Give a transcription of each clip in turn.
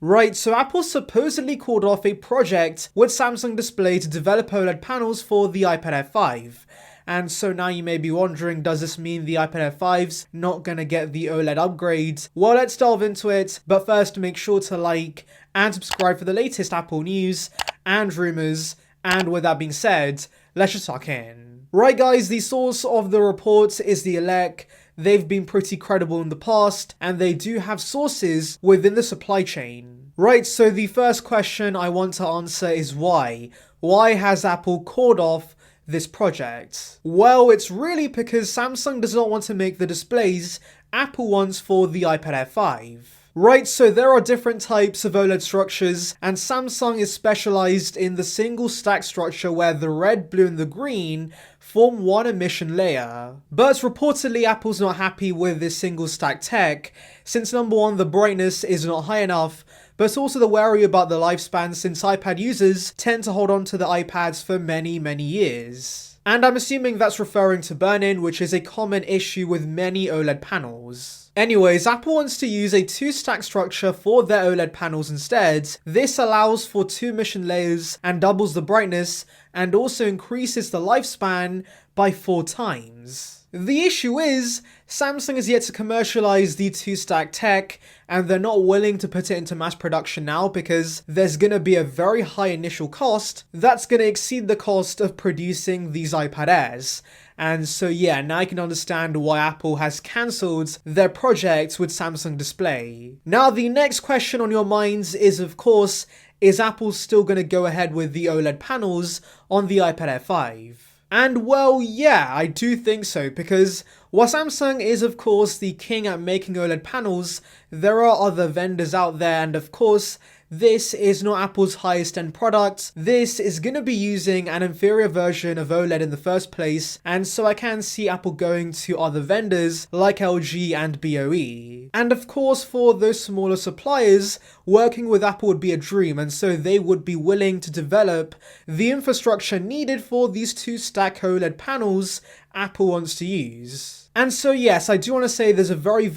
Right, so Apple supposedly called off a project with Samsung Display to develop OLED panels for the iPad Air 5. And so now you may be wondering, does this mean the iPad Air 5's not gonna get the OLED upgrade? Well, let's delve into it, but first make sure to like and subscribe for the latest Apple news and rumors. And with that being said, let's just tuck in. Right guys, the source of the report is the elect. They've been pretty credible in the past, and they do have sources within the supply chain. Right, so the first question I want to answer is why? Why has Apple called off this project? Well, it's really because Samsung does not want to make the displays Apple wants for the iPad Air 5. Right, so there are different types of OLED structures, and Samsung is specialized in the single stack structure where the red, blue, and the green form one emission layer. But reportedly Apple's not happy with this single stack tech, since number one, the brightness is not high enough, but also they're wary about the lifespan since iPad users tend to hold on to the iPads for many years. And I'm assuming that's referring to burn-in, which is a common issue with many OLED panels. Anyways, Apple wants to use a two-stack structure for their OLED panels instead. This allows for two emission layers and doubles the brightness, and also increases the lifespan by 4 times. The issue is, Samsung is yet to commercialize the two-stack tech, and they're not willing to put it into mass production now because there's gonna be a very high initial cost that's gonna exceed the cost of producing these iPad Airs. And so yeah, now I can understand why Apple has cancelled their project with Samsung Display. Now the next question on your minds is, of course, is Apple still gonna go ahead with the OLED panels on the iPad Air 5? And well, yeah, I do think so, because while Samsung is of course the king at making OLED panels, there are other vendors out there, and of course, this is not Apple's highest end product. This is going to be using an inferior version of OLED in the first place, and so I can see Apple going to other vendors like LG and BOE. And of course, for those smaller suppliers, working with Apple would be a dream, and so they would be willing to develop the infrastructure needed for these two-stack OLED panels Apple wants to use. And so yes, I do want to say there's a very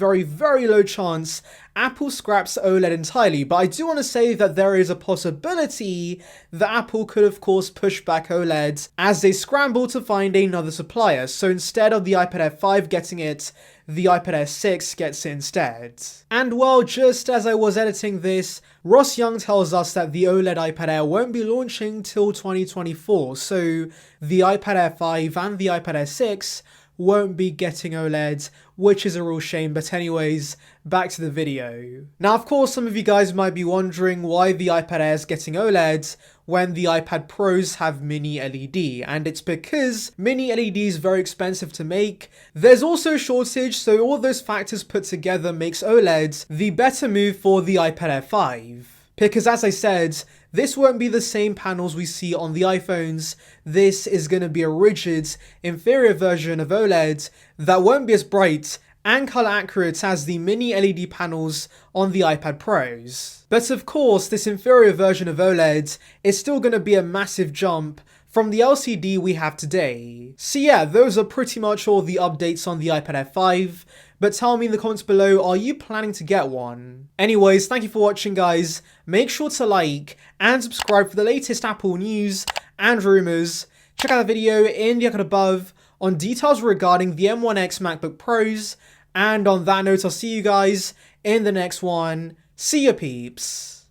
low chance Apple scraps OLED entirely, but I do want to say that there is a possibility that Apple could of course push back OLED as they scramble to find another supplier. So instead of the iPad Air 5 getting it, the iPad Air 6 gets it instead. And well, just as I was editing this, Ross Young tells us that the OLED iPad Air won't be launching till 2024, so the iPad Air 5 and the iPad Air 6 won't be getting OLED, which is a real shame. But anyways, back to the video. Now of course some of you guys might be wondering why the iPad Air is getting OLED when the iPad Pros have mini LED, and it's because mini LED is very expensive to make. There's also a shortage, so all those factors put together makes OLED the better move for the iPad Air 5. Because as I said, this won't be the same panels we see on the iPhones. This is going to be a rigid, inferior version of OLED that won't be as bright and color accurate as the mini LED panels on the iPad Pros. But of course, this inferior version of OLED is still going to be a massive jump from the LCD we have today. So yeah, those are pretty much all the updates on the iPad Air 5, but tell me in the comments below, are you planning to get one? Anyways, thank you for watching guys, make sure to like and subscribe for the latest Apple news and rumors. Check out the video in the icon above on details regarding the M1X MacBook Pros, and on that note I'll see you guys in the next one. See ya peeps!